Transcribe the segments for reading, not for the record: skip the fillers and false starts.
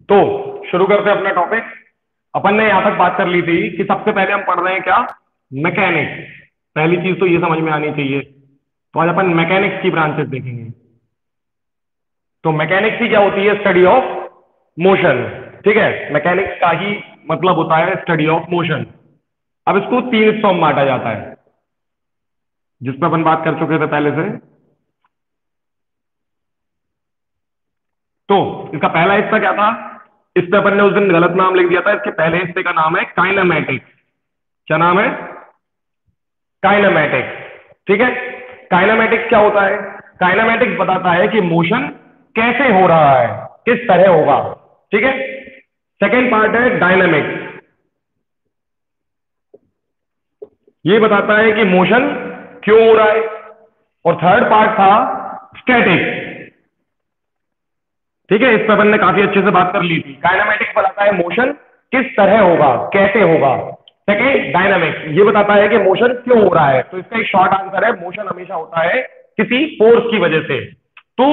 तो शुरू करते हैं अपना टॉपिक। अपन ने यहां तक बात कर ली थी कि सबसे पहले हम पढ़ रहे हैं क्या, मैकेनिक्स। पहली चीज तो ये समझ में आनी चाहिए। तो आज अपन मैकेनिक्स की ब्रांचेस देखेंगे। तो मैकेनिक्स ही क्या होती है, स्टडी ऑफ मोशन। ठीक है, मैकेनिक्स का ही मतलब होता है स्टडी ऑफ मोशन। अब इसको तीन हिस्सों में बांटा जाता है, जिस पर अपन बात कर चुके थे पहले से। तो इसका पहला हिस्सा क्या था, इस पे अपन ने उस दिन गलत नाम लिख दिया था। इसके पहले हिस्से का नाम है काइनेमैटिक्स। क्या नाम है, काइनेमैटिक्स। ठीक है, काइनेमैटिक्स क्या होता है, काइनेमैटिक्स बताता है कि मोशन कैसे हो रहा है, किस तरह होगा। ठीक है, सेकेंड पार्ट है डायनामिक्स। ये बताता है कि मोशन क्यों हो रहा है। और थर्ड पार्ट था स्टैटिक्स। ठीक है, इस पर अपन ने काफी अच्छे से बात कर ली थी। काइनेमैटिक्स बताता है मोशन किस तरह होगा, कैसे होगा। सेकेंड डायनामिक्स, ये बताता है कि मोशन क्यों हो रहा है। तो इसका एक शॉर्ट आंसर है, मोशन हमेशा होता है किसी फोर्स की वजह से। तो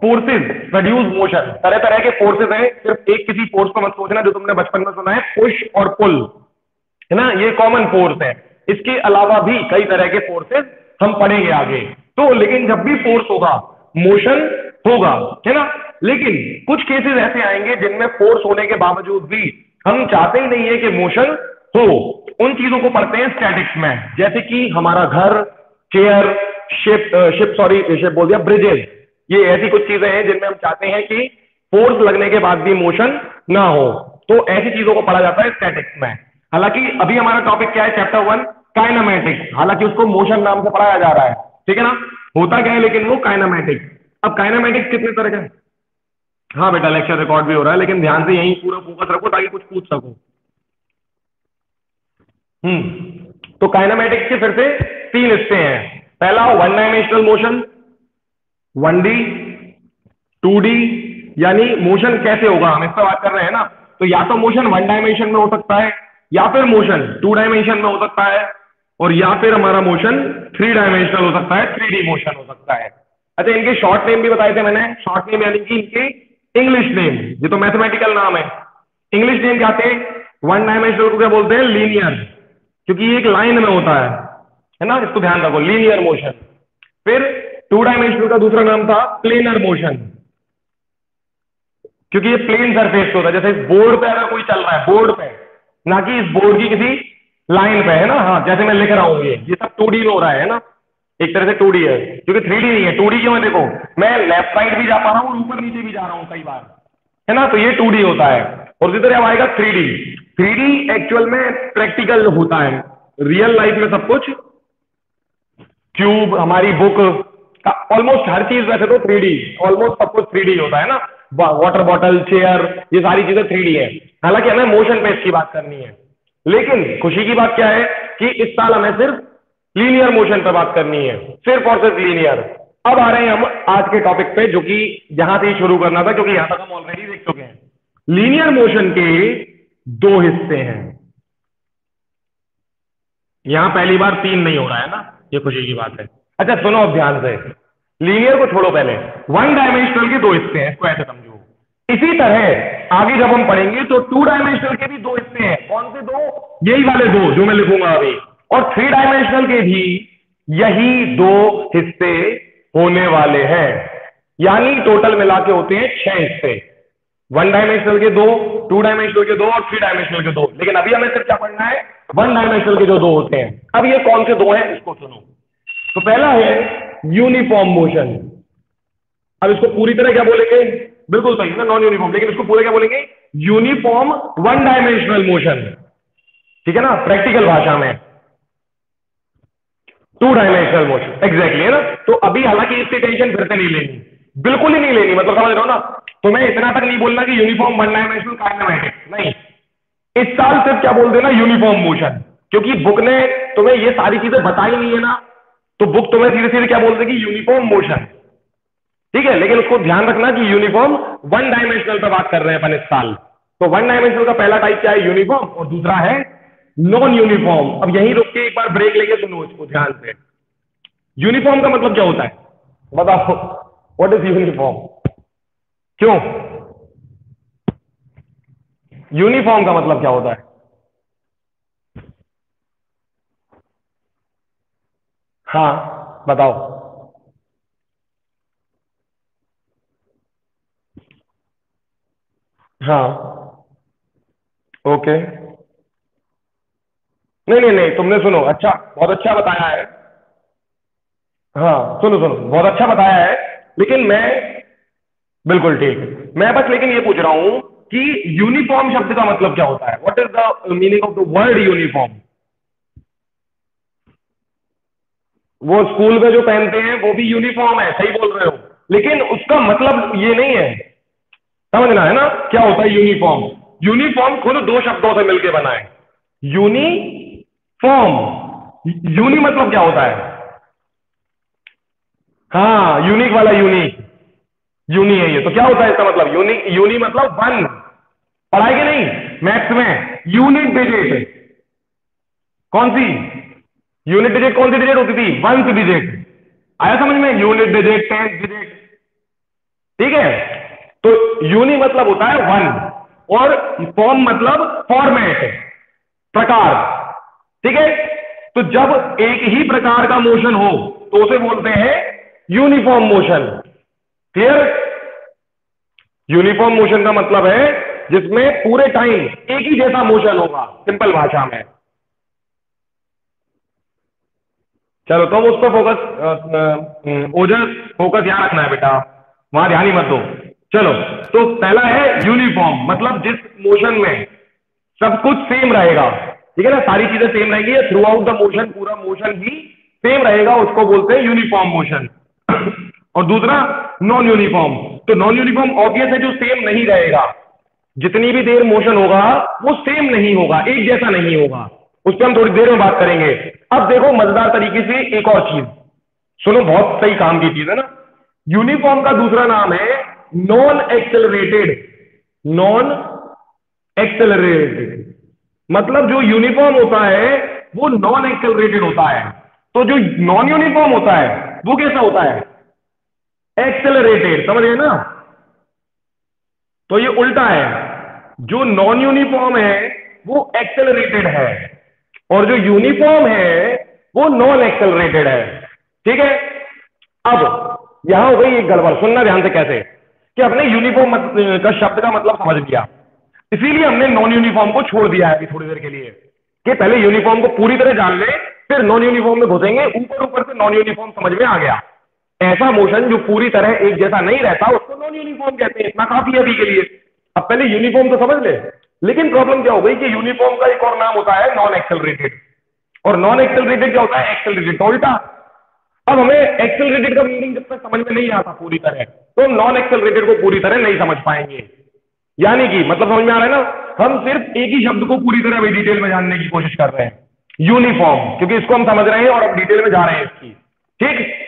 फोर्सेस प्रोड्यूस मोशन, तरह तरह के फोर्सेस हैं। सिर्फ एक किसी फोर्स को मत सोचना जो तुमने बचपन में सुना है, पुश और पुल, है ना, ये कॉमन फोर्स है। इसके अलावा भी कई तरह के फोर्सेस हम पढ़ेंगे आगे। तो लेकिन जब भी फोर्स होगा, मोशन होगा, है ना। लेकिन कुछ केसेस ऐसे आएंगे जिनमें फोर्स होने के बावजूद भी हम चाहते ही नहीं है कि मोशन हो। उन चीजों को पढ़ते हैं स्टैटिक्स में, जैसे कि हमारा घर, चेयर, शिप, सॉरी शिप बोल दिया, ब्रिजेस। ये ऐसी कुछ चीजें हैं जिनमें हम चाहते हैं कि फोर्स लगने के बाद भी मोशन ना हो। तो ऐसी चीजों को पढ़ा जाता है स्टैटिक्स में। हालांकि अभी हमारा टॉपिक क्या है, चैप्टर 1 काइनेमैटिक्स। हालांकि उसको मोशन नाम से पढ़ाया जा रहा है, ठीक है ना। होता क्या है लेकिन वो काइनेमैटिक्स। अब काइनेमैटिक्स कितने तरह का है। हाँ बेटा, लेक्चर रिकॉर्ड भी हो रहा है, लेकिन ध्यान से यहीं पूरा फोकस रखो ताकि कुछ पूछ सको। तो काइनेमैटिक्स के फिर से तीन हिस्से हैं। पहला one dimensional motion, 1D, 2D, यानी मोशन कैसे होगा, हम इस पर बात कर रहे हैं ना। तो या तो मोशन वन डायमेंशन में हो सकता है, या फिर मोशन टू डायमेंशन में हो सकता है, और या फिर हमारा मोशन थ्री डायमेंशनल हो सकता है, 3D मोशन हो सकता है। अच्छा, इनके शॉर्ट नेम भी बताए थे मैंने। शॉर्ट नेम यानी कि इनके इंग्लिश नेम, ये तो मैथमेटिकल नाम है। इंग्लिश नेम क्या थे, वन डायमेंशनल को क्या बोलते हैं, लीनियर, क्योंकि ये एक लाइन में होता है ना। इसको ध्यान रखो, लीनियर मोशन। फिर टू डायमेंशनल का दूसरा नाम था प्लेनर मोशन, क्योंकि ये प्लेन सरफेस होता है। जैसे इस बोर्ड पे अगर कोई चल रहा है, बोर्ड पे, ना कि इस बोर्ड की किसी लाइन पे, है ना। हाँ, जैसे मैं लिख रहा हूं, ये सब 2D में हो रहा है ना। एक तरह से 2D है, क्योंकि 3D नहीं है। 2D क्यों है, देखो मैं लेफ्ट साइड भी जा पा रहा हूँ और ऊपर नीचे भी जा रहा हूँ कई बार, है ना। तो ये 2D होता है। और उसी तरह अब आएगा 3D। 3D एक्चुअल में प्रैक्टिकल होता है, रियल लाइफ में सब कुछ, क्यूब, हमारी बुक का ऑलमोस्ट हर चीज, वैसे तो 3D, ऑलमोस्ट सब कुछ 3D होता है ना। वाटर बॉटल, चेयर, ये सारी चीजें 3D है। हालांकि हमें मोशन पे इसकी बात करनी है। लेकिन खुशी की बात क्या है कि इस साल हमें सिर्फ लीनियर मोशन पे बात करनी है, सिर्फ और सिर्फ लीनियर। अब आ रहे हैं हम आज के टॉपिक पे, जो कि यहां से ही शुरू करना था, क्योंकि यहां तक हम ऑलरेडी देख चुके हैं। लीनियर मोशन के दो हिस्से हैं। यहां पहली बार तीन नहीं हो रहा है ना, ये खुशी की बात है। अच्छा सुनो अब ध्यान से, लीनियर को छोड़ो, पहले वन डायमेंशनल के दो हिस्से हैं, इसको ऐसे समझो। इसी तरह आगे जब हम पढ़ेंगे तो टू डायमेंशनल के भी दो हिस्से हैं। कौन से दो, यही वाले दो जो मैं लिखूंगा अभी। और थ्री डायमेंशनल के भी यही दो हिस्से होने वाले हैं। यानी टोटल मिला के होते हैं 6 हिस्से। वन डायमेंशनल के दो, टू डायमेंशनल के दो और थ्री डायमेंशनल के दो। लेकिन अभी हमें सिर्फ क्या पढ़ना है, वन डायमेंशनल के जो दो होते हैं। अब ये कौन से दो हैं इसको सुनो। तो पहला है यूनिफॉर्म मोशन। अब इसको पूरी तरह क्या बोलेंगे, बिल्कुल सही है ना, नॉन यूनिफॉर्म, लेकिन इसको पूरे क्या बोलेंगे, यूनिफॉर्म वन डायमेंशनल मोशन। ठीक है ना, प्रैक्टिकल भाषा में टू डायमेंशनल मोशन, एग्जैक्टली, है ना। तो अभी हालांकि इसकी टेंशन फिर से नहीं लेनी, बिल्कुल ही नहीं लेनी, मतलब समझ रहे हो ना। तुम्हें इतना तक नहीं बोलना कि यूनिफॉर्म वन डायमेंशनल काइनेमैटिक्स, नहीं। इस साल सिर्फ क्या बोल देना, यूनिफॉर्म मोशन। क्योंकि बुक ने तुम्हें ये सारी चीजें बताई नहीं है ना, तो बुक तुम्हें सीधे सीधे क्या बोल देगी, यूनिफॉर्म मोशन। ठीक है, लेकिन उसको ध्यान रखना कि यूनिफॉर्म वन डायमेंशनल पर बात कर रहे हैं अपन इस साल। तो वन डायमेंशनल का पहला टाइप क्या है, यूनिफॉर्म, और दूसरा है नॉन यूनिफॉर्म। अब यहीं रुक के एक बार ब्रेक लेके सुनो इसको ध्यान से। यूनिफॉर्म का मतलब क्या होता है, बताओ, व्हाट इज यूनिफॉर्म, क्यों। यूनिफॉर्म का मतलब क्या होता है? हाँ बताओ। हाँ। ओके। नहीं नहीं नहीं, तुमने सुनो, अच्छा बहुत अच्छा बताया है। हाँ सुनो सुनो, बहुत अच्छा बताया है। लेकिन मैं, बिल्कुल ठीक है, मैं बस लेकिन ये पूछ रहा हूं कि यूनिफॉर्म शब्द का मतलब क्या होता है? What is the meaning of the word uniform? वो स्कूल में जो पहनते हैं वो भी यूनिफॉर्म है, सही बोल रहे हो, लेकिन उसका मतलब ये नहीं है। समझना है ना क्या होता है यूनिफॉर्म? यूनिफॉर्म खुद दो शब्दों से मिलकर बना है। यूनिफॉर्म, यूनि मतलब क्या होता है? हाँ यूनिक वाला यूनिक, यूनि है ये, तो क्या होता है इसका मतलब? यूनिक, यूनि मतलब वन। पढ़ाई के नहीं, मैथ्स में यूनिट डिजिट कौन सी? यूनिट डिजिट कौन सी डिजिट होती थी? One digit. आया समझ में? यूनिट डिजिट, टेंथ डिजिट, ठीक है। तो यूनि मतलब होता है वन, और फॉर्म मतलब फॉर्मेट, प्रकार, ठीक है। तो जब एक ही प्रकार का मोशन हो तो उसे बोलते हैं uniform motion. Clear? Uniform motion का मतलब है जिसमें पूरे टाइम एक ही जैसा मोशन होगा, सिंपल भाषा में। चलो तुम उस पर फोकस, ओजस, फोकस यहाँ रखना है बेटा, वहां ध्यान ही मत दो। चलो, तो पहला है यूनिफॉर्म, मतलब जिस मोशन में सब कुछ सेम रहेगा, ठीक है ना, सारी चीजें सेम रहेंगी थ्रू आउट द मोशन, पूरा मोशन ही सेम रहेगा, उसको बोलते हैं यूनिफॉर्म मोशन। और दूसरा नॉन यूनिफॉर्म। तो नॉन यूनिफॉर्म ऑब्वियस है, जो सेम नहीं रहेगा, जितनी भी देर मोशन होगा वो सेम नहीं होगा, एक जैसा नहीं होगा। उस पर हम थोड़ी देर में बात करेंगे। अब देखो मजेदार तरीके से एक और चीज सुनो, बहुत सही काम की चीज है ना। यूनिफॉर्म का दूसरा नाम है नॉन एक्सेलरेटेड। नॉन एक्सेलरेटेड मतलब जो यूनिफॉर्म होता है वो नॉन एक्सेलरेटेड होता है। तो जो नॉन यूनिफॉर्म होता है वो कैसा होता है? एक्सेलरेटेड, समझ गए ना? तो ये उल्टा है, जो नॉन यूनिफॉर्म है वो एक्सेलरेटेड है, और जो यूनिफॉर्म है वो नॉन एक्सेलरेटेड है, ठीक है। अब यहां हो गई एक गड़बड़, सुनना ध्यान से कैसे, कि अपने यूनिफॉर्म का शब्द का मतलब समझ लिया, इसीलिए हमने नॉन यूनिफॉर्म को छोड़ दिया है अभी थोड़ी देर के लिए, कि पहले यूनिफॉर्म को पूरी तरह जान ले, फिर नॉन यूनिफॉर्म में घुसेंगे। ऊपर ऊपर से नॉन यूनिफॉर्म समझ में आ गया, ऐसा मोशन जो पूरी तरह एक जैसा नहीं रहता उसको नॉन यूनिफॉर्म कहते हैं, इतना काफी है अभी के लिए। अब पहले यूनिफॉर्म तो समझ ले। लेकिन प्रॉब्लम क्या हो गई कि यूनिफॉर्म का एक और नाम होता है नॉन एक्सेलरेटेड, और नॉन एक्सेलरेटेड क्या होता है? एक्सेलरेटेड, तो उल्टा। अब हमें एक्सेलरेटेड का मीनिंग जब तक समझ में नहीं आता पूरी तरह, तो हम नॉन एक्सेलरेटेड को पूरी तरह नहीं समझ पाएंगे। यानी कि मतलब समझ में आ रहा है ना, हम सिर्फ एक ही शब्द को पूरी तरह डिटेल में जानने की कोशिश कर रहे हैं, यूनिफॉर्म, क्योंकि इसको हम समझ रहे हैं और अब डिटेल में जा रहे हैं इसकी, ठीक।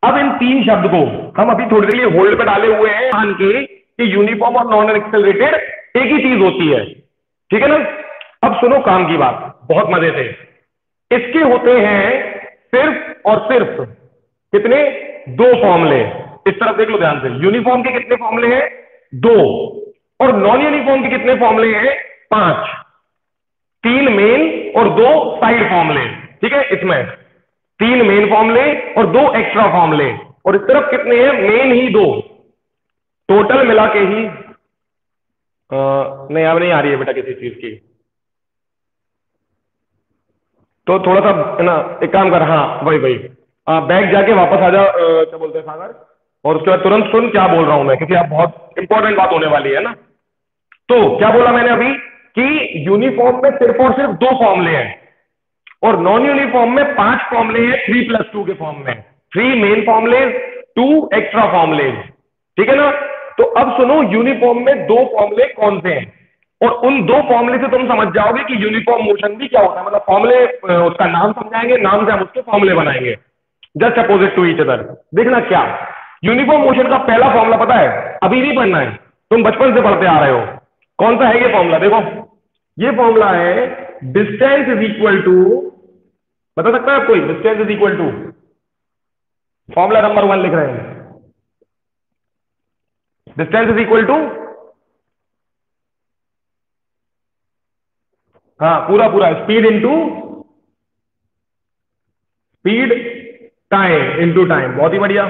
अब इन तीन शब्द को हम अभी थोड़ी देर लिए होल्ड पे डाले हुए हैं, मान के कि यूनिफॉर्म और नॉन एक्सेलरेटेड एक ही चीज होती है, ठीक है ना। अब सुनो काम की बात, बहुत मजे से। इसके होते हैं सिर्फ और सिर्फ कितने? दो फॉर्मूले। इस तरफ देख लो ध्यान से, यूनिफॉर्म के कितने फॉर्मूले हैं? दो। और नॉन यूनिफॉर्म के कितने फॉर्मूले हैं? पांच। तीन मेन और दो साइड फॉर्मूले, ठीक है। इसमें तीन मेन फॉर्मूले और दो एक्स्ट्रा फॉर्मूले, और इस तरफ कितने हैं? मेन ही दो, टोटल मिला के ही नहीं अब नहीं आ रही है बेटा किसी चीज की, तो थोड़ा सा है ना, एक काम कर, हाँ वही वही, बैग जाके वापस आ जा, क्या बोलते हैं सागर, और उसके बाद तुरंत सुन क्या बोल रहा हूं मैं, क्योंकि अब बहुत इंपॉर्टेंट बात होने वाली है ना। तो क्या बोला मैंने अभी, कि यूनिफॉर्म में सिर्फ और सिर्फ दो फॉर्मूले हैं, और नॉन यूनिफॉर्म में पांच फॉर्मूले हैं, 3+2 के फॉर्म में, थ्री मेन फॉर्मूले, टू एक्स्ट्रा फॉर्मूले, ठीक है ना। तो अब सुनो यूनिफॉर्म में दो फॉर्मूले कौन से हैं, और उन दो फॉर्मूले से तुम समझ जाओगे कि यूनिफॉर्म मोशन भी क्या होता है, मतलब फॉर्मूले, उसका नाम समझाएंगे, नाम से हम उसके फॉर्मूले बनाएंगे, just opposite to each other. देखना क्या, यूनिफॉर्म मोशन का पहला फॉर्मूला पता है? अभी नहीं पढ़ना है, तुम बचपन से पढ़ते आ रहे हो। कौन सा है ये फॉर्मूला? देखो, ये फॉर्मूला है डिस्टेंस इज इक्वल टू, बता सकता है कोई? Distance is equal to, formula number one लिख रहे हैं, डिस्टेंस इज इक्वल टू हाँ पूरा पूरा, speed into speed, time into time, बहुत ही बढ़िया।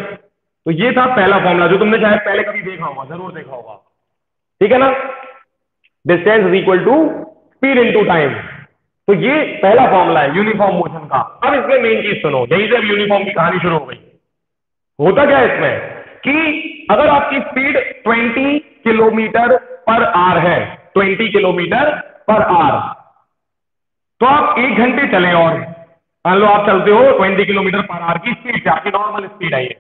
तो ये था पहला फॉर्मूला जो तुमने शायद पहले कभी देखा होगा, जरूर देखा होगा, ठीक है ना। Distance is equal to speed into time. तो ये पहला फॉर्मूला है यूनिफॉर्म मोशन का। अब इसमें मेन चीज सुनो, यहीं से अब यूनिफॉर्म की कहानी शुरू हो गई। होता क्या है इसमें कि अगर आपकी स्पीड 20 किलोमीटर पर आवर है, 20 किलोमीटर पर आवर, तो आप 1 घंटे चले, और मान लो आप चलते हो 20 किलोमीटर पर आवर की स्पीड से, आपकी नॉर्मल स्पीड है ये,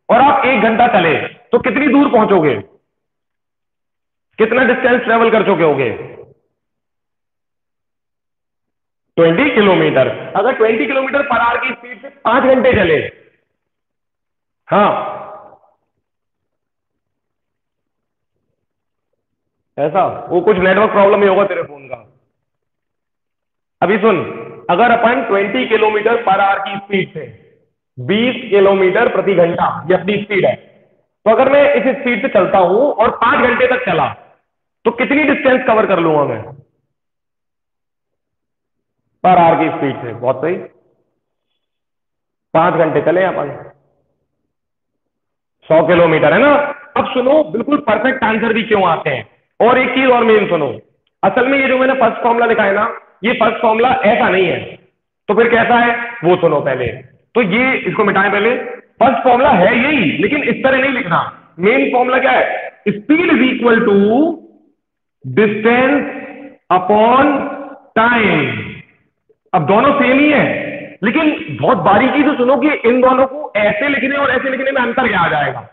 और आप 1 घंटा चले, तो कितनी दूर पहुंचोगे, कितना डिस्टेंस ट्रेवल कर चुके होगे? 20 किलोमीटर। अगर 20 किलोमीटर पर आवर की स्पीड से 5 घंटे चले, हाँ ऐसा, वो कुछ नेटवर्क प्रॉब्लम ही होगा तेरे फोन का। अभी सुन, अगर अपन 20 किलोमीटर पर आवर की स्पीड से 20 किलोमीटर प्रति घंटा, ये अपनी स्पीड है, तो अगर मैं इस स्पीड से चलता हूं और 5 घंटे तक चला, तो कितनी डिस्टेंस कवर कर लूंगा मैं पर आवर की स्पीड से? बहुत सही, 5 घंटे चले अपन, 100 किलोमीटर, है ना। अब सुनो, बिल्कुल परफेक्ट आंसर भी क्यों आते हैं, और एक चीज और मेन सुनो। असल में ये जो मैंने फर्स्ट फॉर्मूला लिखा है ना, ये फर्स्ट फॉर्मूला ऐसा नहीं है, तो फिर कैसा है वो सुनो पहले। तो ये इसको मिटाएं पहले। फर्स्ट फॉर्मूला है यही, लेकिन इस तरह नहीं लिखना। मेन फॉर्मूला क्या है? Speed is equal to distance upon time. अब दोनों सेम ही है, लेकिन बहुत बारीकी से सुनो कि इन दोनों को ऐसे लिखने और ऐसे लिखने में अंतर क्या आ जाएगा।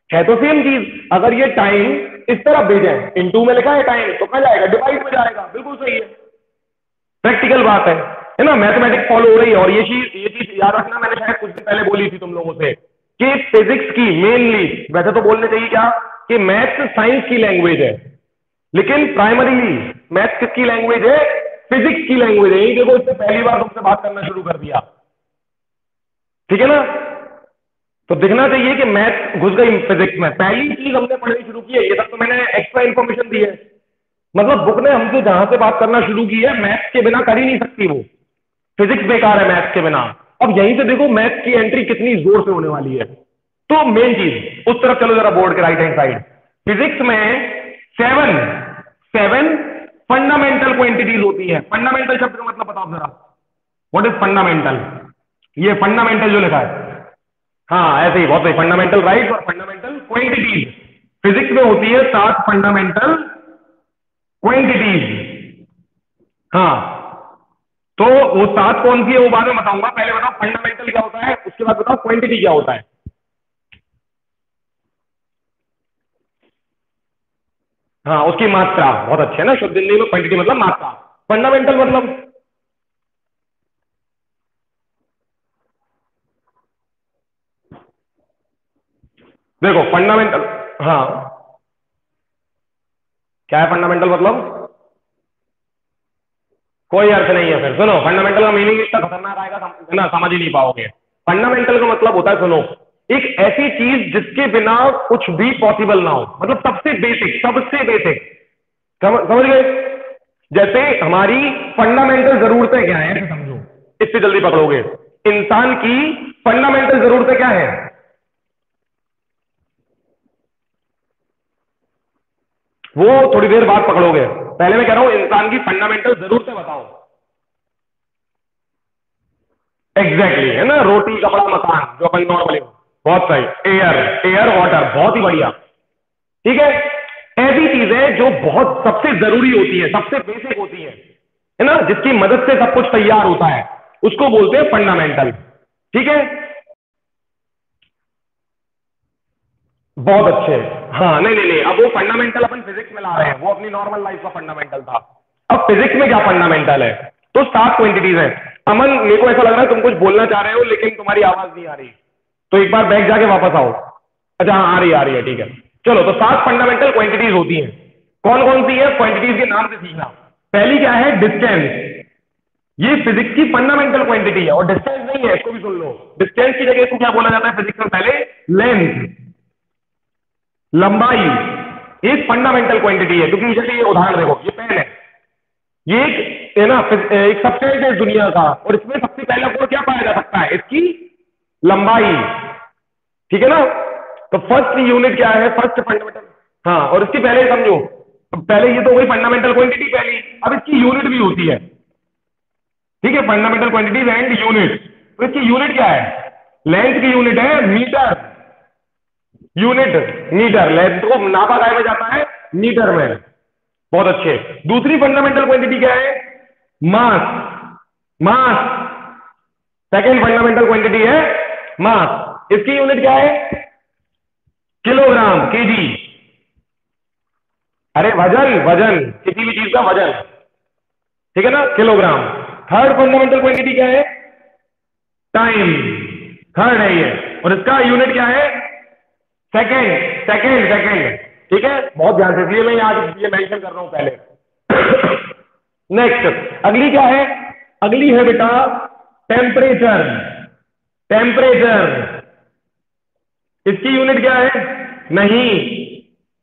है तो सेम चीज, अगर ये टाइम इस तरफ भेजें, इनटू में लिखा है टाइम, तो कहाँ जाएगा? डिवाइड में जाएगा, बिल्कुल सही है, प्रैक्टिकल बात है ना, मैथमेटिक्स फॉलो हो रही है। और ये चीज याद रखना, मैंने शायद कुछ दिन पहले बोली थी तुम लोगों से कि फिजिक्स की मेनली, वैसे तो बोलने चाहिए क्या कि मैथ्स साइंस की लैंग्वेज है, लेकिन प्राइमरीली मैथ्स किसकी लैंग्वेज है? फिजिक्स की लैंग्वेज है। यही देखो, इससे पहली बार तुमसे बात करना शुरू कर दिया, ठीक है ना। तो दिखना चाहिए कि मैथ घुस गई फिजिक्स में, पहली चीज हमने पढ़नी शुरू की है। ये सब तो मैंने एक्स्ट्रा इन्फॉर्मेशन दी है, मतलब बुक ने हमसे जहां से बात करना शुरू की है, मैथ्स के बिना कर ही नहीं सकती वो, फिजिक्स बेकार है मैथ्स के बिना। अब यहीं से देखो मैथ्स की एंट्री कितनी जोर से होने वाली है। तो मेन चीज उस तरफ चलो जरा, बोर्ड के राइट हैंड साइड। फिजिक्स में सेवन सेवन फंडामेंटल क्वांटिटीज होती है। फंडामेंटल शब्द का मतलब बताओ जरा, व्हाट इज फंडामेंटल? ये फंडामेंटल जो लिखा है, हाँ ऐसे ही, बहुत सही, फंडामेंटल राइट और फंडामेंटल क्वांटिटीज। फिजिक्स में होती है 7 फंडामेंटल क्वांटिटीज। हाँ, तो वो 7 कौन सी है वो बाद में बताऊंगा, पहले बताओ फंडामेंटल क्या होता है, उसके बाद बताओ क्वांटिटी क्या होता है। हाँ उसकी मात्रा, बहुत अच्छे है ना, शुद्ध हिंदी में क्वांटिटी मतलब मात्रा, फंडामेंटल मतलब देखो फंडामेंटल, हाँ क्या है फंडामेंटल मतलब? कोई अर्थ नहीं है। फिर सुनो, फंडामेंटल का मीनिंग इतना खतरनाक आएगा, है ना, समझ ही नहीं पाओगे। फंडामेंटल का मतलब होता है, सुनो, एक ऐसी चीज जिसके बिना कुछ भी पॉसिबल ना हो, मतलब सबसे बेसिक, सबसे बेसिक, समझ गए? जैसे हमारी फंडामेंटल जरूरतें क्या है, समझो, इससे जल्दी पकड़ोगे। इंसान की फंडामेंटल जरूरतें क्या है? वो थोड़ी देर बाद पकड़ोगे, पहले मैं कह रहा हूं इंसान की फंडामेंटल जरूरतें बताओ। एग्जैक्टली, है ना, रोटी कपड़ा मकान, जो अपन नॉर्मली, बहुत सही, एयर, एयर वाटर, बहुत ही बढ़िया, ठीक है। ऐसी चीजें जो बहुत सबसे जरूरी होती है, सबसे बेसिक होती है ना, जिसकी मदद से सब कुछ तैयार होता है, उसको बोलते हैं फंडामेंटल, ठीक है। बहुत अच्छे, हाँ, नहीं नहीं नहीं, अब वो फंडामेंटल अपन फिजिक्स में ला रहे हैं, वो अपनी नॉर्मल लाइफ का फंडामेंटल था। अब फिजिक्स में क्या फंडामेंटल है? तो 7 क्वांटिटीज है। अमन, मेरे को ऐसा लग रहा है तुम कुछ बोलना चाह रहे हो, लेकिन तुम्हारी आवाज नहीं आ रही, तो एक बार बैक जाके वापस आओ। अच्छा हाँ, आ रही है, ठीक है। चलो, तो 7 फंडामेंटल क्वांटिटीज होती हैं। कौन कौन सी है? क्वांटिटीज के नाम से सीखना। पहली क्या है? डिस्टेंस। ये फिजिक्स की फंडामेंटल क्वांटिटी है, और डिस्टेंस नहीं है, इसको भी सुन लो। डिस्टेंस की जगह इसको क्या बोला जाता है फिजिक्स में? पहले लेंथ, लंबाई, एक फंडामेंटल क्वांटिटी है। क्योंकि जैसे ये उदाहरण देखो, ये पेन है, ये एक है ना, एक सबस्टेंस है दुनिया का, और इसमें सबसे पहला गुण क्या पाया जा सकता है? इसकी लंबाई। ठीक है ना? तो फर्स्ट यूनिट क्या है? First fundamental. हाँ, और इसकी पहले समझो, पहले ये तो वही फंडामेंटल क्वांटिटी पहली, अब इसकी यूनिट भी होती है। ठीक है, फंडामेंटल क्वांटिटीज एंड यूनिट। तो इसकी यूनिट क्या है? लेंथ की यूनिट है मीटर। यूनिट मीटर, लेंथ को नापा काय में जाता है? मीटर में। बहुत अच्छे। दूसरी फंडामेंटल क्वांटिटी क्या है? मास। मास सेकेंड फंडामेंटल क्वांटिटी है मास। इसकी यूनिट क्या है? Kilogram, KG. अरे वजन, वजन, किसी भी चीज का वजन। ठीक है ना? किलोग्राम। थर्ड फंडामेंटल क्वांटिटी क्या है? टाइम। थर्ड है ये, और इसका यूनिट क्या है? Second, second, second. ठीक है, बहुत ध्यान से, इसलिए मैं आज ये मेंशन कर रहा हूं पहले। नेक्स्ट, अगली क्या है? अगली है बेटा टेम्परेचर। टेम्परेचर, इसकी यूनिट क्या है? नहीं,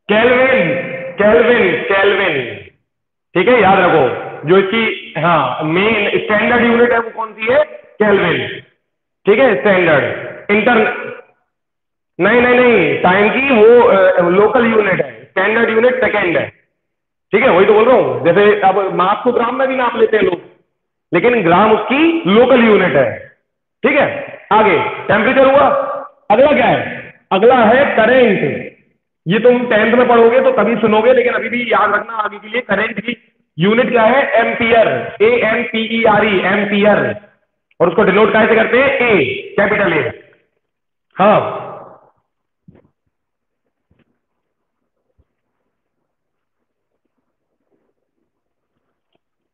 केल्विन, केल्विन, केल्विन। ठीक है, याद रखो, जो इसकी हाँ मेन स्टैंडर्ड यूनिट है वो कौन सी है? केल्विन। ठीक है, स्टैंडर्ड इंटर, नहीं नहीं नहीं, टाइम की वो लोकल यूनिट है, स्टैंडर्ड यूनिट सेकेंड है। ठीक है, वही तो बोल रहा हूं, जैसे अब मास को ग्राम में भी नाप लेते हैं लोग, लेकिन ग्राम उसकी लोकल यूनिट है। ठीक है, आगे टेम्परेचर हुआ। अगला क्या है? अगला है करेंट। ये तुम 10th में पढ़ोगे तो तभी सुनोगे, लेकिन अभी भी याद रखना आगे के लिए। करंट की यूनिट क्या है? एम्पियर। AMPERE, ampere. और उसको डिनोट कैसे करते हैं? ए, कैपिटल ए। हाँ।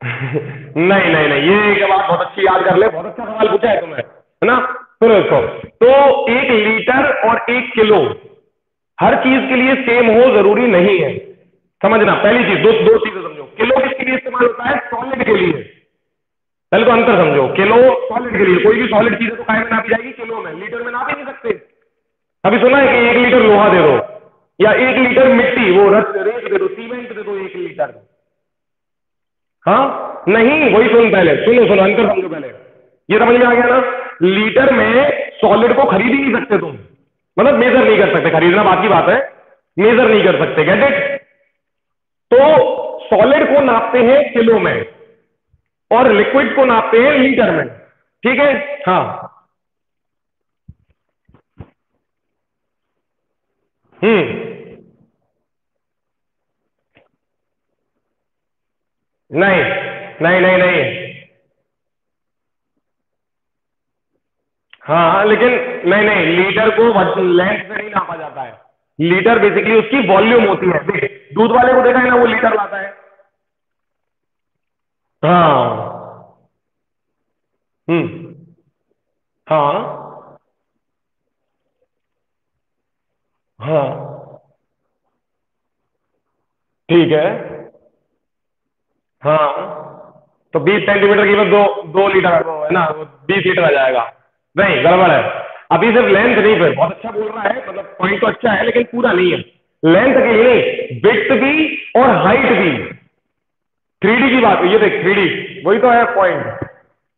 नहीं नहीं नहीं, ये बात बहुत अच्छी याद कर ले, बहुत अच्छा सवाल पूछा है तुमने, है ना? सुनो इसको। तो 1 लीटर और 1 किलो हर चीज के लिए सेम हो जरूरी नहीं है। समझना, पहली चीज, दो दो चीजें समझो। किलो किसके लिए इस्तेमाल होता है? सॉलिड के लिए। पहले तो अंतर समझो, किलो सॉलिड के लिए, कोई भी सॉलिड चीज है तो काय में नापी जाएगी? किलो में। लीटर में नाप ही नहीं सकते। अभी सुना है कि 1 लीटर लोहा दे दो, या 1 लीटर मिट्टी, वो रेत दे दो, सीमेंट दे दो 1 लीटर। हाँ नहीं, वही सुन, पहले सुनो सुनो, अंतर समझो पहले। ये समझ में आ गया ना? लीटर में सॉलिड को खरीद ही नहीं सकते तुम, मतलब मेजर नहीं कर सकते, खरीदना बात की बात है, मेजर नहीं कर सकते। Get it? तो सॉलिड को नापते हैं किलो में, और लिक्विड को नापते हैं लीटर में। ठीक है? हाँ। नहीं नहीं नहीं नहीं, हाँ लेकिन नहीं नहीं, लीटर को लेंथ से नहीं नापा जाता है। लीटर बेसिकली उसकी वॉल्यूम होती है। देख, दूध वाले को देखा है ना, वो लीटर लाता है। हाँ। हम्म। हाँ। हाँ। ठीक है। हाँ, तो 20 सेंटीमीटर की, बस दो 2 लीटर वो है ना, वो 20 लीटर आ जाएगा। नहीं, गड़बड़ है। अभी सिर्फ लेंथ नहीं, पे बहुत अच्छा बोल रहा है, मतलब पॉइंट तो अच्छा है, लेकिन पूरा नहीं है। लेंथ के लिए नहीं, विड्थ भी और हाइट भी। 3D की बात है ये, देख 3D, वही तो है पॉइंट।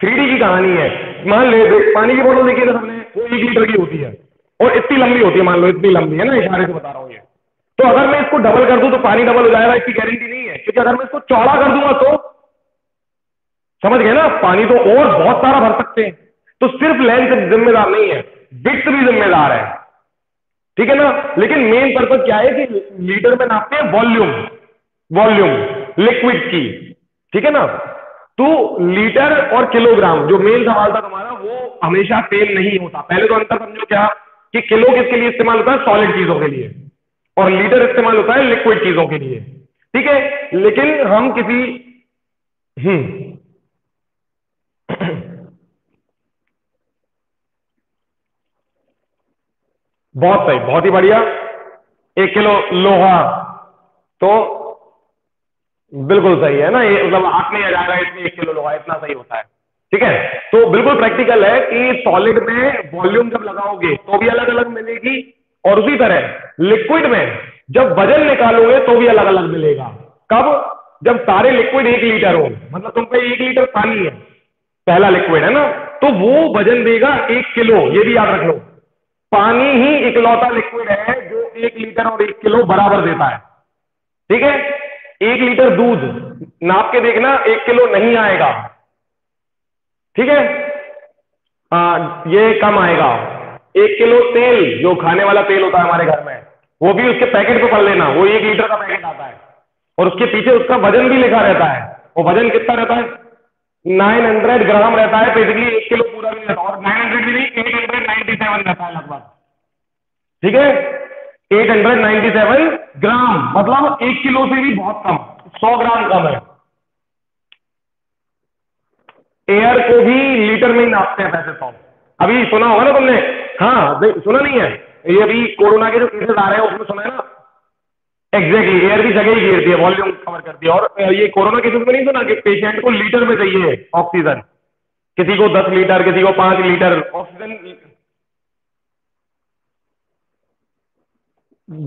3D की कहानी है। मान ले, देख पानी की बोतल देखी है ना सबने, वो 1 लीटर की होती है, और इतनी लंबी होती है, मान लो इतनी लंबी है ना, इशारे से बता रहा हूँ ये। तो अगर मैं इसको डबल कर दूं तो पानी डबल हो जाएगा, इसकी गारंटी नहीं है, क्योंकि अगर मैं इसको चौड़ा कर दूंगा तो, समझ गए ना, पानी तो और बहुत सारा भर सकते हैं। तो सिर्फ लेंथ जिम्मेदार नहीं है, विड्थ भी जिम्मेदार है। ठीक है ना? लेकिन मेन पर्पज क्या है कि लीटर में नापते हैं वॉल्यूम, वॉल्यूम लिक्विड की। ठीक है ना? तो लीटर और किलोग्राम, जो मेन सवाल था तुम्हारा, वो हमेशा सेम नहीं होता। पहले तो अंतर समझो क्या, कि किलो किसके लिए इस्तेमाल होता है? सॉलिड चीजों के लिए, और लीटर इस्तेमाल होता है लिक्विड चीजों के लिए। ठीक है, लेकिन हम किसी हम्म बहुत सही, बहुत ही बढ़िया। 1 किलो लोहा, तो बिल्कुल सही है ना, ये मतलब हाथ में आ जाएगा, इसमें 1 किलो लोहा इतना सही होता है। ठीक है, तो बिल्कुल प्रैक्टिकल है कि सॉलिड में वॉल्यूम जब लगाओगे तो भी अलग अलग मिलेगी, और उसी तरह लिक्विड में जब वजन निकालोगे तो भी अलग अलग मिलेगा। कब? जब सारे लिक्विड 1 लीटर हो, मतलब तुम पे 1 लीटर पानी है, पहला लिक्विड है ना, तो वो वजन देगा 1 किलो। ये भी याद रख लो, पानी ही इकलौता लिक्विड है जो 1 लीटर और 1 किलो बराबर देता है। ठीक है, 1 लीटर दूध नाप के देखना 1 किलो नहीं आएगा। ठीक है, ये कम आएगा। 1 किलो तेल, जो खाने वाला तेल होता है हमारे घर में, वो भी उसके पैकेट पे पढ़ लेना, वो 1 लीटर का पैकेट आता है और उसके पीछे उसका वजन भी लिखा रहता है। वो वजन कितना रहता है? 900 ग्राम रहता है। बेसिकली 1 किलो पूरा नहीं रहता, और 900 भी नहीं, 897 रहता है लगभग। ठीक है, 897 ग्राम, मतलब 1 किलो से भी बहुत कम, 100 ग्राम कम है। एयर को भी लीटर में ही नापते हैं वैसे तो। अभी सुना होगा ना तुमने? हाँ, सुना नहीं है? ये अभी कोरोना के जो केसेस आ रहे हैं उसमें सुना है ना? एग्जैक्टली, एयर की जगह ही घेरती है, वॉल्यूम कवर करती है। और ये कोरोना केसेस में नहीं सुना कि पेशेंट को लीटर में चाहिए ऑक्सीजन, किसी को 10 लीटर, किसी को 5 लीटर ऑक्सीजन।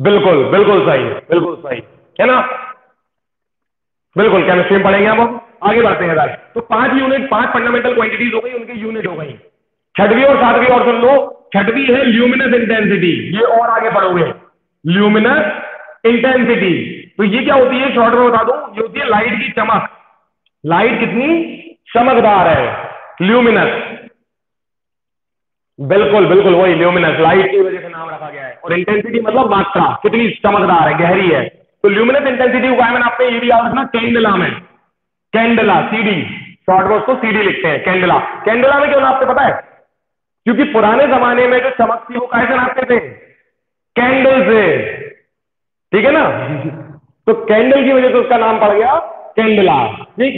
बिल्कुल बिल्कुल सही, बिल्कुल सही है ना? बिल्कुल, केमिस्ट्री में पढ़ेंगे हम। आगे बढ़ते हैं सर। तो 5 यूनिट, 5 फंडामेंटल क्वांटिटीज हो गई, उनकी यूनिट हो गई। छठवीं और सातवीं और सुन लो। छठवीं है ल्यूमिनस इंटेंसिटी, ये और आगे बढ़ोगे। ल्यूमिनस इंटेंसिटी, तो ये क्या होती है शॉर्ट में बता दूं, ये होती है लाइट की चमक। लाइट कितनी चमकदार है, ल्यूमिनस। बिल्कुल बिल्कुल वही ल्यूमिनस, लाइट की वजह से नाम रखा गया है। और इंटेंसिटी मतलब मात्रा, कितनी चमकदार है, गहरी है। तो ल्यूमिनस इंटेंसिटी को मैंने आपने ये भी याद रखना, कैंडला में। कैंडला, सीडी, शॉर्ट में उसको सीडी लिखते हैं, कैंडला। कैंडला में क्यों नापते पता है? क्योंकि पुराने जमाने में जो चमक थी वो कैसे नापते थे? कैंडल से। ठीक है ना? तो कैंडल की वजह से उसका नाम पड़ गया कैंडला। ठीक,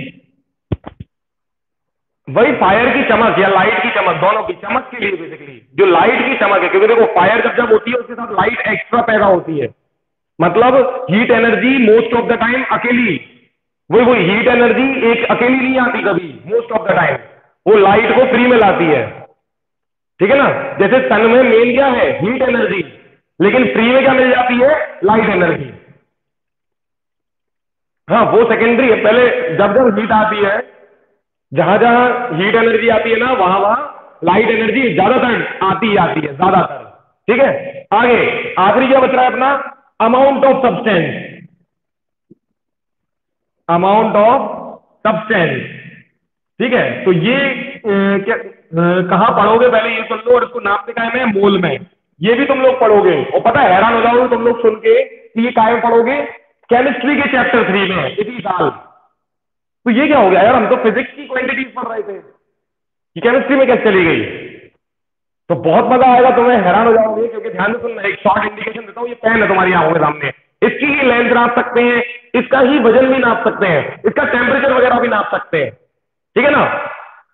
वही फायर की चमक या लाइट की चमक, दोनों की चमक के लिए बेसिकली जो लाइट की चमक है, क्योंकि देखो फायर जब जब होती है उसके साथ लाइट एक्स्ट्रा पैदा होती है, मतलब heat energy most of the time अकेली, वही वही हीट एनर्जी एक अकेली नहीं आती कभी, मोस्ट ऑफ द टाइम वो लाइट को फ्री में लाती है। ठीक है ना? जैसे सन में मेन क्या है? हीट एनर्जी, लेकिन फ्री में क्या मिल जाती है? Light energy. हाँ, वो सेकेंडरी है। पहले जब जब हीट आती है, जहां जहां हीट एनर्जी आती है ना, वहां वहां लाइट एनर्जी ज्यादातर आती ही आती है, ज्यादातर। ठीक है, आगे आखिरी क्या बच रहा है अपना? Amount of substance. Amount of substance. ठीक है, तो ये क्या कहां पढ़ोगे? पहले ये सुन लो, और इसको नापने का है मोल में। ये भी तुम लोग पढ़ोगे, और पता है हैरान हो जाओगे तुम लोग सुन के कि ये काहे पढ़ोगे? केमिस्ट्री के चैप्टर 3 में इसी साल। तो ये क्या हो गया यार, हम तो फिजिक्स की क्वांटिटीज पढ़ रहे थे, ये केमिस्ट्री में कैसे चली गई? तो बहुत मजा आएगा तुम्हें, हैरान हो जाओगे। क्योंकि ध्यान से सुनना, एक शॉर्ट इंडिकेशन देता हूँ, ये पेन है तुम्हारी आंखों के सामने, इसकी ही लेंथ नाप सकते हैं, इसका ही वजन भी नाप सकते हैं, इसका टेम्परेचर वगैरह भी नाप सकते हैं। ठीक है ना?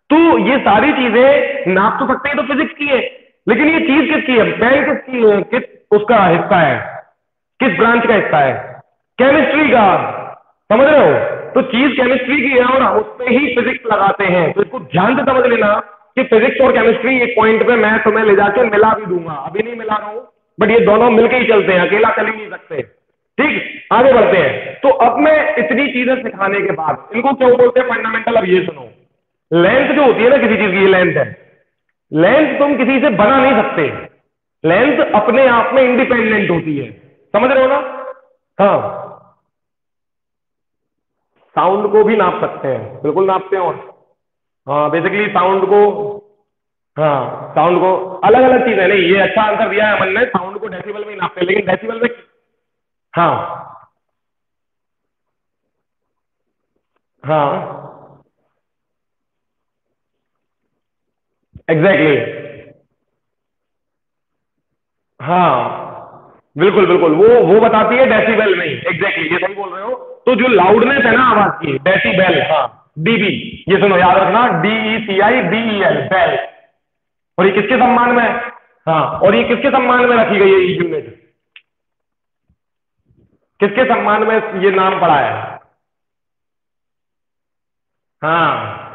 तो ये सारी चीजें नाप तो सकते हैं, तो फिजिक्स की है। लेकिन ये चीज किसकी है? पेन किसकी है? किस उसका हिस्सा है? किस ब्रांच का हिस्सा है? केमिस्ट्री का। समझ रहे हो? तो चीज केमिस्ट्री की है और उस पर ही फिजिक्स लगाते हैं। तो इसको ध्यान से समझ लेना कि फिजिक्स और केमिस्ट्री एक पॉइंट पे मैं तुम्हें ले जाके मिला भी दूंगा, अभी नहीं मिला रहा हूं, बट ये दोनों मिलके ही चलते हैं, अकेला चल ही नहीं सकते। ठीक, आगे बढ़ते हैं। तो अब मैं इतनी चीजें सिखाने के बाद, इनको क्यों बोलते हैं फंडामेंटल, अब ये सुनो। लेंथ जो होती है ना किसी चीज की, ये लेंथ है। लेंथ तुम किसी से बना नहीं सकते, लेंथ अपने आप में इंडिपेंडेंट होती है। समझ रहे हो ना? हाँ, साउंड को भी नाप सकते हैं, बिल्कुल नापते हैं। और हाँ, बेसिकली साउंड को, हाँ साउंड को अलग अलग चीज है। नहीं, ये अच्छा आंसर दिया है अमन ने, साउंड को डेसिबल में ही नापते हैं, लेकिन डेसिबल में, हाँ हाँ एग्जैक्टली exactly, हाँ बिल्कुल बिल्कुल, वो बताती है डेसिबल में ही। एग्जैक्टली, ये सही बोल रहे हो। तो जो लाउडनेस है ना आवाज की, डेसिबल, हाँ, डीबी। ये सुनो, याद रखना, DECIBEL, बेल। और ये किसके सम्मान में है? हाँ, और ये किसके सम्मान में रखी गई है ये यूनिट? किसके सम्मान में ये नाम पड़ा है? हाँ,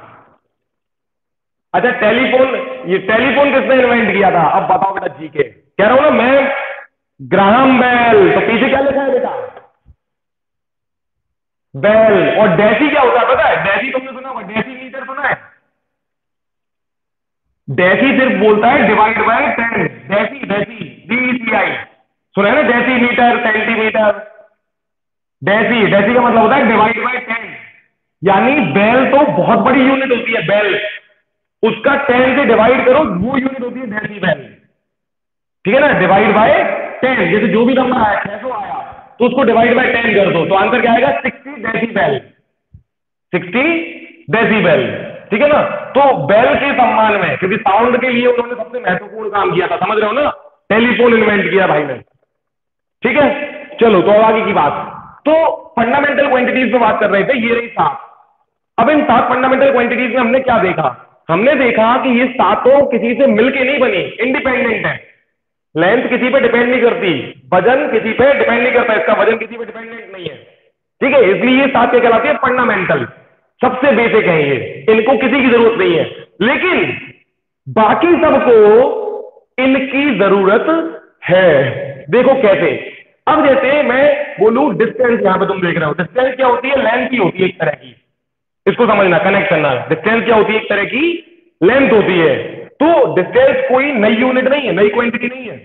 अच्छा टेलीफोन, ये टेलीफोन किसने इन्वेंट किया था? अब बताओ बेटा, जी के कह रहा हूं ना मैं, ग्राहम बेल। तो पीछे क्या लिखा है बेटा? बेल। और डेसी क्या होता है पता है? डेसी तुमने सुना होगा, डेसी मीटर सुना है? डेसी सिर्फ बोलता है divide by 10। Deci deci DECI सुना है ना? Deci metre, centimetre. Deci deci का मतलब होता है डिवाइड बाय 10। यानी बेल तो बहुत बड़ी यूनिट होती है बेल, उसका 10 से डिवाइड करो, वो यूनिट होती है डेसी बेल। ठीक है ना? डिवाइड बाय 10, जैसे जो भी नंबर आया 600 आया तो उसको डिवाइड बाय 10 कर दो तो आंसर क्या आएगा? 60 डेसीबेल। 60 डेसीबेल। ठीक है ना? तो बेल के सम्मान में, क्योंकि साउंड के लिए उन्होंने सबसे महत्वपूर्ण काम किया था, समझ रहे हो ना? टेलीफोन इन्वेंट किया भाई ने। ठीक है, चलो तो अब आगे की बात। तो फंडामेंटल क्वांटिटीज में बात कर रहे थे, ये रही 7। अब इन 7 फंडामेंटल क्वांटिटीज में हमने क्या देखा? हमने देखा कि ये सातों किसी से मिलके नहीं बनी, इंडिपेंडेंट है। लेंथ किसी पे डिपेंड नहीं करती, वजन किसी पे डिपेंड नहीं करता, इसका वजन किसी पे डिपेंडेंट नहीं है। ठीक है, इसलिए ये 7 क्या कहलाती है? फंडामेंटल। सबसे बेसिक है ये, इनको किसी की जरूरत नहीं है। लेकिन बाकी सबको इनकी जरूरत है। देखो कैसे? अब जैसे मैं बोलूं डिस्टेंस, यहां पे तुम देख रहे हो, डिस्टेंस क्या होती है? लेंथ ही होती है एक तरह की। इसको समझना, कनेक्ट करना। डिस्टेंस क्या होती है? एक तरह की लेंथ होती है। तो डिस्टेंस कोई नई यूनिट नहीं है, नई क्वांटिटी नहीं है,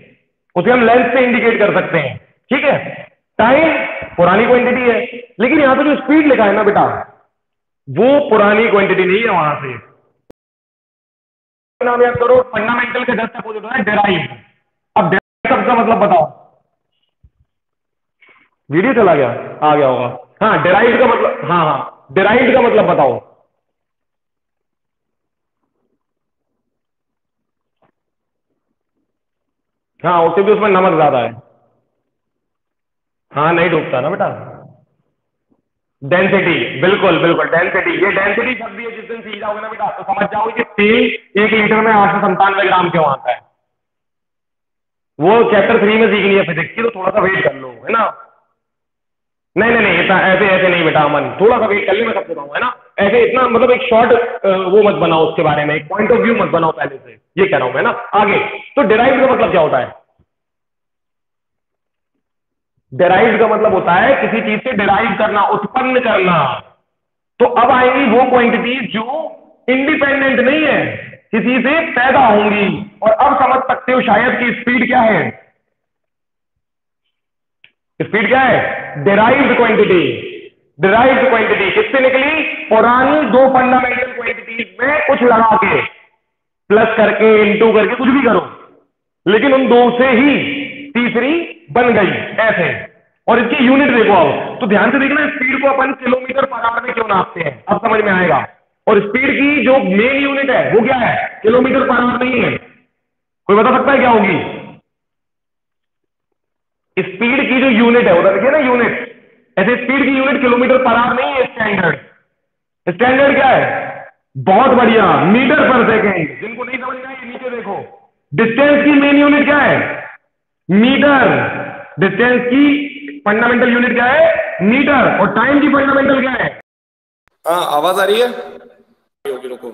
उसे हम लेंथ से इंडिकेट कर सकते हैं। ठीक है, टाइम पुरानी क्वांटिटी है, लेकिन यहां पे जो स्पीड लिखा है ना बेटा, वो पुरानी क्वांटिटी नहीं है। वहां से नाम याद करो, फंडामेंटल का जस्ट अपोजिट होता है डेराइव। अब डेराइव शब्द का मतलब बताओ। वीडियो चला गया? आ गया होगा। हाँ, डेराइव का मतलब, हाँ हाँ, डेराइव का मतलब बताओ। हाँ, उससे भी उसमें नमक ज्यादा है। हाँ, नहीं डूबता ना बेटा। डेंसिटी, बिल्कुल बिल्कुल, डेंसिटी। ये डेंसिटी शब्द भी है, जिस दिन सीख जाओगे ना बेटा तो समझ जाओगे कि तेल 1 लीटर में 897 ग्राम क्यों आता है। वो चैप्टर 3 में सीखनी है फिजिक्स की, तो थोड़ा सा वेट कर लो, है ना? नहीं नहीं नहीं, इतना ऐसे ऐसे नहीं बेटा अमन, थोड़ा सा वेट कर ले, मैं सब बताऊंगा, है ना? ऐसे इतना मतलब एक शॉर्ट वो मत बनाओ उसके बारे में, एक पॉइंट ऑफ व्यू मत बनाओ पहले से, ये कह रहा हूं मैं ना। आगे तो डिराइव का मतलब क्या होता है? डिराइव का मतलब होता है किसी चीज से डिराइव करना, उत्पन्न करना। तो अब आएंगी वो क्वांटिटीज जो इंडिपेंडेंट नहीं है, किसी से पैदा होंगी। और अब समझ सकते हो शायद कि स्पीड क्या है? स्पीड क्या है? Derived quantity. डिराइव्ड क्वांटिटी किससे निकली? पुरानी दो फंडामेंटल क्वांटिटीज में कुछ लगा के, प्लस करके, इनटू करके, कुछ भी करो, लेकिन उन दो से ही तीसरी बन गई, ऐसे। और इसकी यूनिट देखो, अब तो ध्यान से देखना, स्पीड को अपन किलोमीटर पर आवर में क्यों नापते हैं, अब समझ में आएगा। और स्पीड की जो मेन यूनिट है वो क्या है? किलोमीटर पर आवर नहीं है। कोई बता सकता है क्या होगी? स्पीड की जो यूनिट है, उधर देखिए ना यूनिट, ऐसे स्पीड की यूनिट किलोमीटर पर आवर नहीं है। स्टैंडर्ड, स्टैंडर्ड क्या है? बहुत बढ़िया, मीटर पर सेकेंड। जिनको नहीं समझ में आए नीचे देखो। डिस्टेंस की मेन यूनिट क्या है? मीटर। डिस्टेंस की फंडामेंटल यूनिट क्या है? मीटर। और टाइम की फंडामेंटल क्या है? हाँ, आवाज आ रही है? रुको।